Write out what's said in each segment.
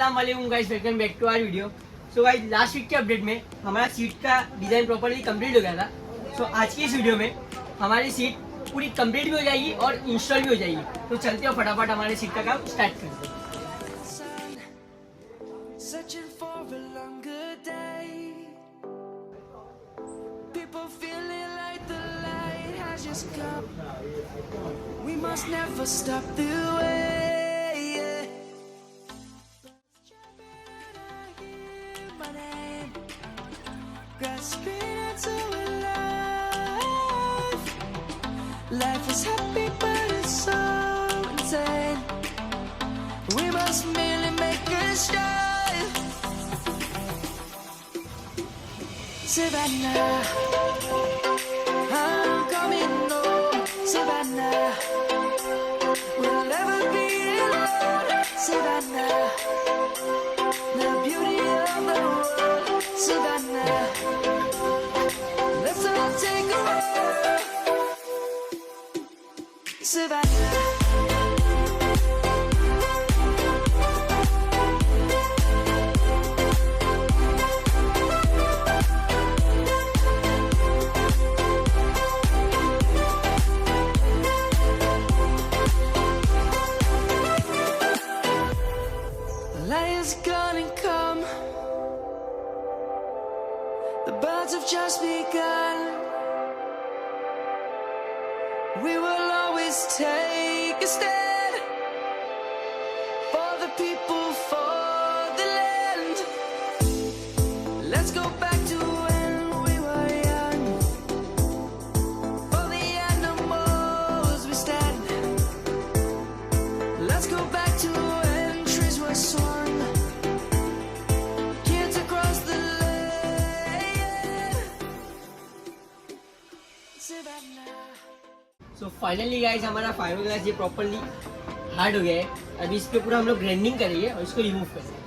अस्सलाम वालेकुम guys, welcome back to our video. So guys, last week के update में हमारा सीट का डिज़ाइन प्रॉपर्ली कंप्लीट हो गया था। सो आज की इस वीडियो में हमारी सीट पूरी कंप्लीट भी हो जाएगी और इंस्टॉल भी हो जाएगी। तो चलते हो फटाफट हमारे सीट का काम स्टार्ट करते हैं। We must never stop the way, yeah. My name, grasping into a life. Life is happy, but it's so insane. We must merely make a start. Savannah, I'm coming home. Savannah, we'll never be alone. Savannah, the beauty of the world. Savannah, let's all take a walk. Savannah. Light is gonna come. The birds have just begun. We will always take a stand for the people, for the land. Let's go back to when we were young. For the animals we stand. Let's go back to when trees were swung. Kids across the land. Savannah. So finally guys, हमारा fibreglass ये properly hard हो गया है। अभी इस पे पूरा हम लोग ग्राइंडिंग करेंगे और इसको रिमूव करेंगे।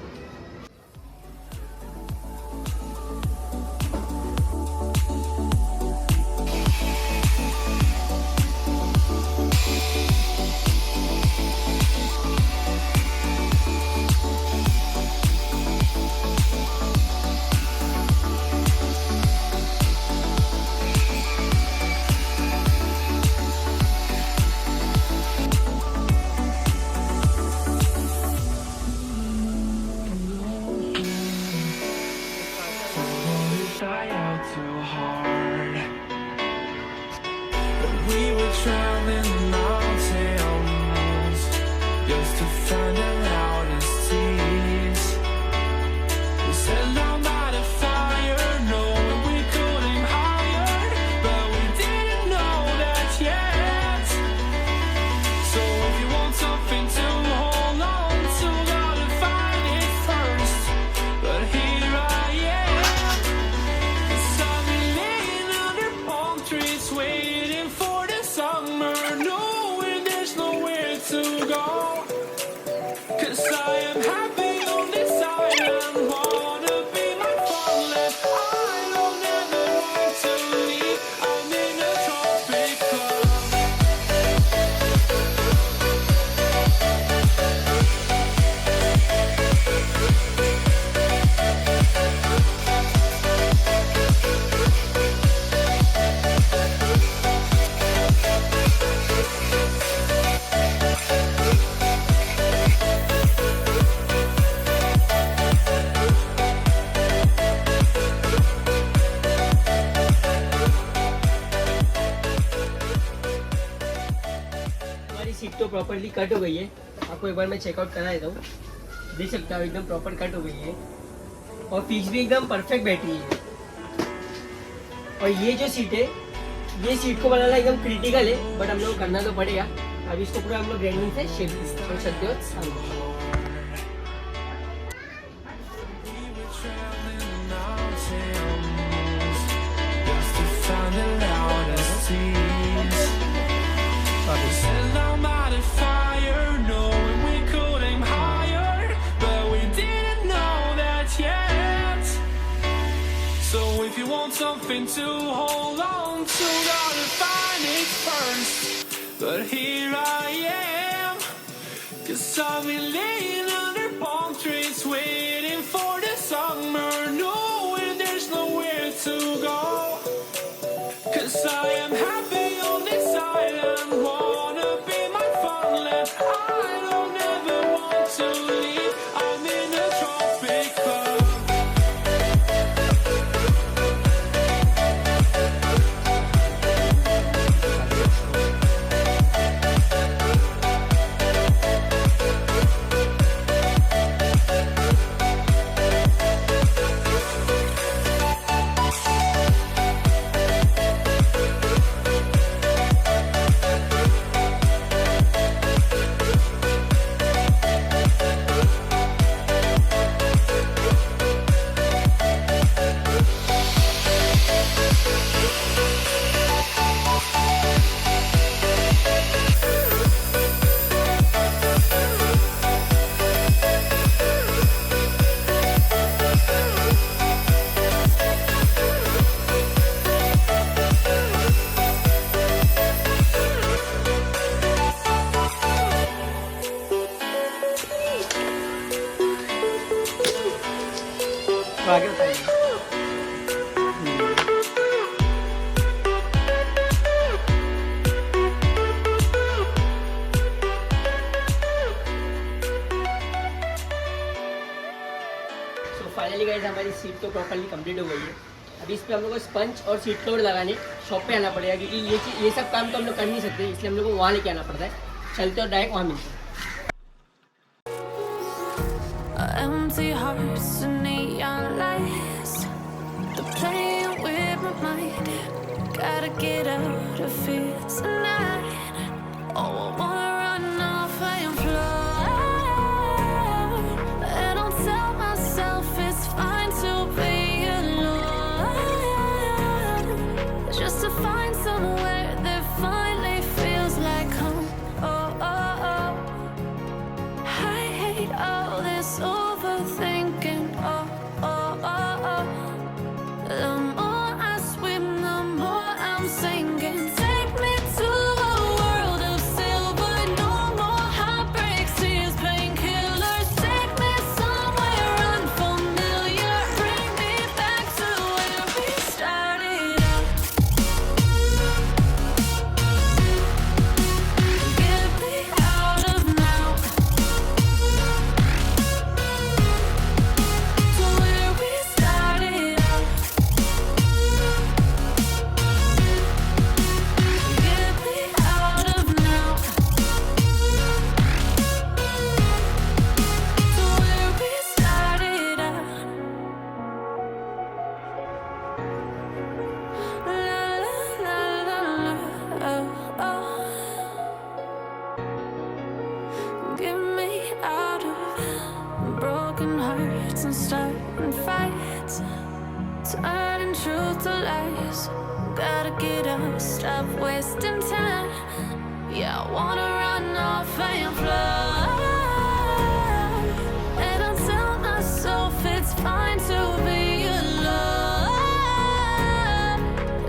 Try out too hard, but we were traveling mountains just to find the loudest seas. We set down by the fire, knowing we couldn't higher, but we didn't know that yet. So if you want something to hold on to, gotta find it first. But here I am. Waiting for the summer, knowing there's nowhere to go. 'Cause I am happy on this island, wanna be my farmland. I don't ever want to leave, I'm in a tropic club. हमारी seat तो properly cut हो गई है। आपको एक बार मैं checkout करा देता हूँ। देख सकते हो एकदम प्रॉपर कट हो गई है और फिक्स भी एकदम परफेक्ट बैठी है। और ये जो सीट है, ये सीट को बनाना एकदम क्रिटिकल है, बट हम लोग को करना तो पड़ेगा। अभी इसको पूरा हम लोग ग्राइंडिंग से शेप कर सकते हो। Set down by the fire, knowing we couldn't higher, but we didn't know that yet. So if you want something to hold on to, gotta find it first. But here I am, 'cause I've been laying under palm trees am happy on this island. Wanna be my farmland. I don't ever want to leave. I'm in a tropic club. तो आगे बताइए। Finally guys हमारी seat तो properly complete हो गई है। अभी इस पे हम लोग को स्पंज और सीट कवर लगाने शॉप पे आना पड़ेगा, क्योंकि ये सब काम तो हम लोग कर नहीं सकते, इसलिए हम लोग को वहाँ लेके आना पड़ता है। चलते और डायरेक्ट वहाँ मिलते हैं। Empty hearts and neon lights, they're playing with my mind. Gotta get out of here tonight. Oh, I wanna run off and fly. And I'll tell myself it's fine to be alone, just to find somewhere that finally feels like home. Oh, oh, oh. I hate all this overthinking. Oh, oh, oh, oh. The more I swim, the more I'm sinking. Take me to a world of silver. No more heartbreaks, tears, painkillers. Take me somewhere unfamiliar. Bring me back to where we started out. Get me out of now. To where we started out. Get me out of now. To where we started out. La la la la la. Oh, oh. Get me out of broken hearts and starting fights, turning truth to lies. Gotta get up, stop wasting time. Yeah, I wanna run off and fly. And I'll tell myself it's fine to be alone,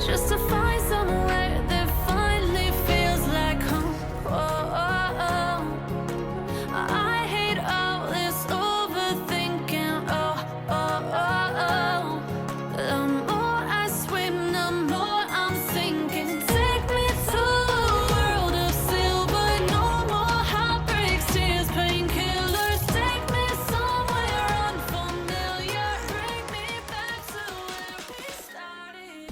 just to find somewhere that finally feels like home. Oh, oh, oh. I hate all this overthinking. Oh, oh, oh, oh. The more I swim, the more I'm sinking. Take me to a world of silver. No more heartbreaks, tears, painkillers. Take me somewhere unfamiliar. Bring me back to where we started.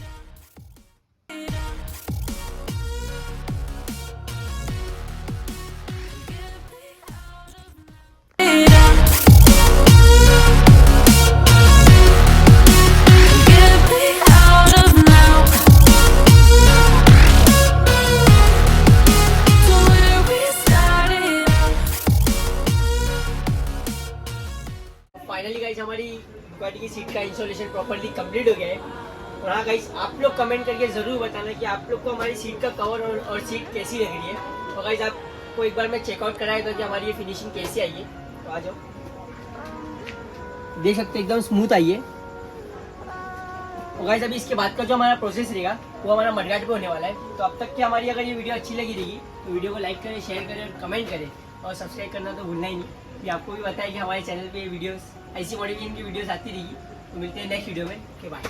Get me out of now. To where we started out. Finally guys हमारी Ducati की seat का installation properly complete हो गया है। और हाँ guys, आप लोग कमेंट करके ज़रूर बताना कि आप लोग को हमारी सीट का कवर और सीट कैसी लग रही है। और गाइस आपको एक बार मैं चेकआउट कराया था कि हमारी ये फिनिशिंग कैसी आई है। तो आ जाओ, देख सकते हैं एकदम स्मूथ आई है। और गाइस अभी इसके बाद का जो हमारा प्रोसेस रहेगा वो हमारा मडगाट पे होने वाला है। तो अब तक की हमारी अगर ये वीडियो अच्छी लगी रहेगी तो वीडियो को लाइक करें, शेयर करें और कमेंट करें, और सब्सक्राइब करना तो भूलना ही नहीं। कि आपको भी पता है कि हमारे चैनल पे वीडियोस ऐसी मॉडिफिकेशन की वीडियोस आती रहेगी। तो मिलते हैं नेक्स्ट वीडियो में। बाय।